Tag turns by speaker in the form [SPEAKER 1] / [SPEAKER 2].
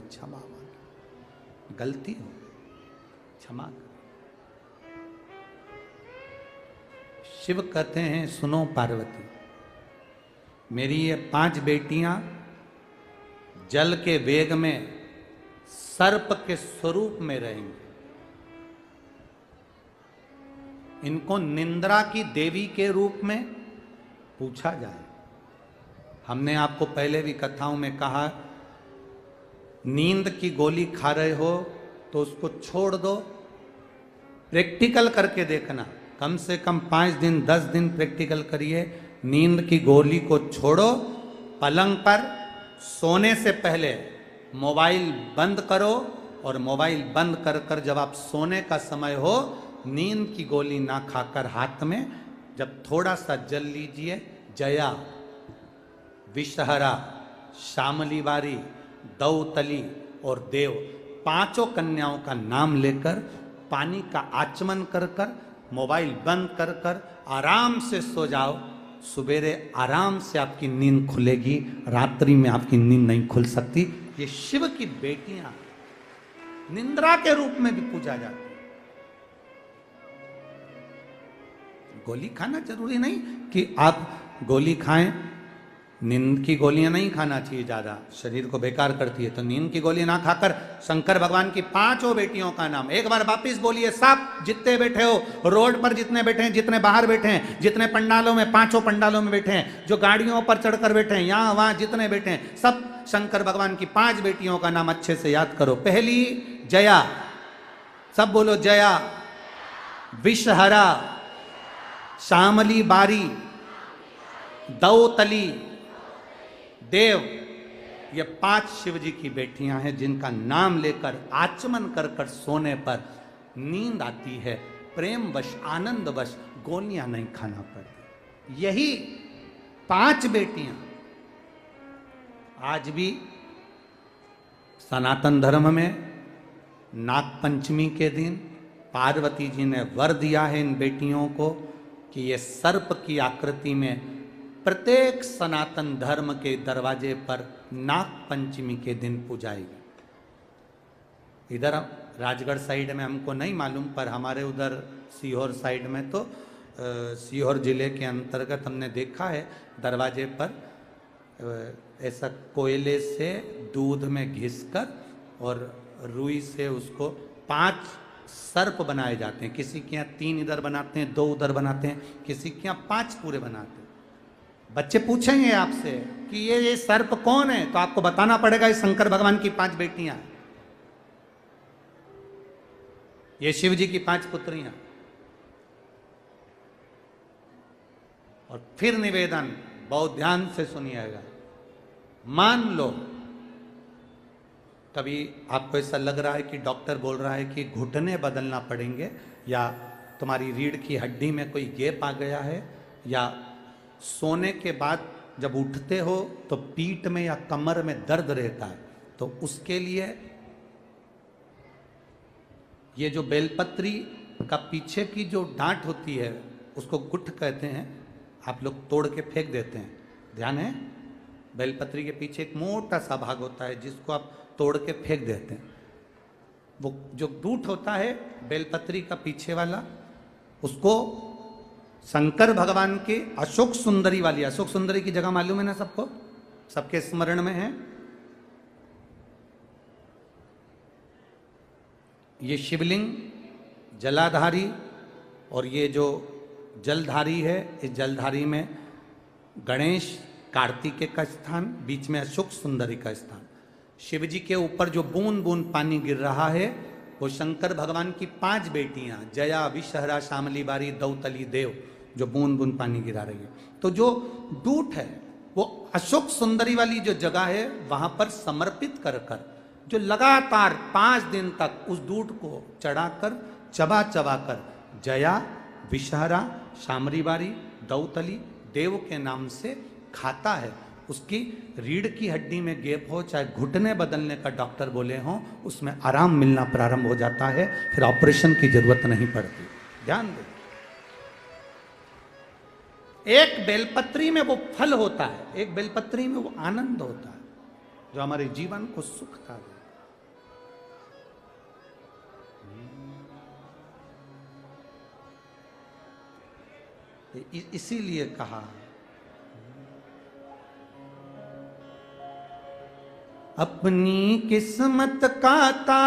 [SPEAKER 1] क्षमा मांगे, गलती हो क्षमा कर। शिव कहते हैं सुनो पार्वती, मेरी ये 5 बेटियां जल के वेग में सर्प के स्वरूप में रहेंगी। इनको निंद्रा की देवी के रूप में पूछा जाए। हमने आपको पहले भी कथाओं में कहा, नींद की गोली खा रहे हो तो उसको छोड़ दो, प्रैक्टिकल करके देखना, कम से कम 5 दिन 10 दिन प्रैक्टिकल करिए। नींद की गोली को छोड़ो, पलंग पर सोने से पहले मोबाइल बंद करो और मोबाइल बंद कर कर जब आप सोने का समय हो, नींद की गोली ना खाकर हाथ में जब थोड़ा सा जल लीजिए, जया, विषहरा, शामली बारी, दौतली और देव 5 कन्याओं का नाम लेकर पानी का आचमन कर कर मोबाइल बंद कर कर आराम से सो जाओ। सुबेरे आराम से आपकी नींद खुलेगी, रात्रि में आपकी नींद नहीं खुल सकती। ये शिव की बेटियां निंद्रा के रूप में भी पूजा जाती है। गोली खाना जरूरी नहीं कि आप गोली खाएं, नींद की गोलियां नहीं खाना चाहिए, ज्यादा शरीर को बेकार करती है। तो नींद की गोली ना खाकर शंकर भगवान की 5 बेटियों का नाम एक बार वापिस बोलिए। सब जितने बैठे हो, रोड पर जितने बैठे हैं, जितने बाहर बैठे हैं, जितने पंडालों में 5 पंडालों में बैठे हैं, जो गाड़ियों पर चढ़कर बैठे हैं, यहां वहां जितने बैठे हैं, सब शंकर भगवान की 5 बेटियों का नाम अच्छे से याद करो। पहली जया, सब बोलो जया, विषहरा, शामली बारी, दौतली, देव। ये 5 शिव जी की बेटियां हैं जिनका नाम लेकर आचमन कर कर सोने पर नींद आती है, प्रेमवश आनंदवश गोलियां नहीं खाना पड़ती। यही 5 बेटियां आज भी सनातन धर्म में नाग पंचमी के दिन पार्वती जी ने वर दिया है इन बेटियों को कि ये सर्प की आकृति में प्रत्येक सनातन धर्म के दरवाजे पर नाग पंचमी के दिन पूजाएगी। इधर राजगढ़ साइड में हमको नहीं मालूम, पर हमारे उधर सीहोर साइड में तो सीहोर जिले के अंतर्गत हमने देखा है दरवाजे पर ऐसा कोयले से दूध में घिसकर और रुई से उसको 5 सर्प बनाए जाते हैं। किसी के यहाँ 3 इधर बनाते हैं, 2 उधर बनाते हैं, किसी के यहाँ 5 पूरे बनाते हैं। बच्चे पूछेंगे आपसे कि ये सर्प कौन है, तो आपको बताना पड़ेगा ये शंकर भगवान की 5 बेटियां, ये शिव जी की 5 पुत्रियां। और फिर निवेदन, बहुत ध्यान से सुनिएगा। मान लो कभी आपको ऐसा लग रहा है कि डॉक्टर बोल रहा है कि घुटने बदलना पड़ेंगे, या तुम्हारी रीढ़ की हड्डी में कोई गैप आ गया है, या सोने के बाद जब उठते हो तो पीठ में या कमर में दर्द रहता है, तो उसके लिए ये जो बेलपत्री का पीछे की जो डांट होती है उसको गुठ कहते हैं, आप लोग तोड़ के फेंक देते हैं, ध्यान है? बेलपत्री के पीछे एक मोटा सा भाग होता है जिसको आप तोड़ के फेंक देते हैं। वो जो डूट होता है बेलपत्री का पीछे वाला, उसको शंकर भगवान के अशोक सुंदरी वाली, अशोक सुंदरी की जगह मालूम है ना सबको, सबके स्मरण में है। ये शिवलिंग जलाधारी और ये जो जलधारी है, इस जलधारी में गणेश कार्तिकेय का स्थान, बीच में अशोक सुंदरी का स्थान। शिव जी के ऊपर जो बूंद बूंद पानी गिर रहा है वो शंकर भगवान की 5 बेटियां जया, विषहरा, शामली बारी, दौतली, देव जो बूंद बूंद पानी गिरा रही है। तो जो दूत है वो अशोक सुंदरी वाली जो जगह है वहां पर समर्पित कर कर जो लगातार 5 दिन तक उस दूध को चढ़ाकर चबा चबा कर जया, विषहरा, शामरी बारी, दौतली, देव के नाम से खाता है, उसकी रीढ़ की हड्डी में गैप हो, चाहे घुटने बदलने का डॉक्टर बोले हों, उसमें आराम मिलना प्रारंभ हो जाता है, फिर ऑपरेशन की जरूरत नहीं पड़ती। ध्यान दें, एक बेलपत्री में वो फल होता है, एक बेलपत्री में वो आनंद होता है जो हमारे जीवन को सुख का दे। इसीलिए कहा। अपनी किस्मत का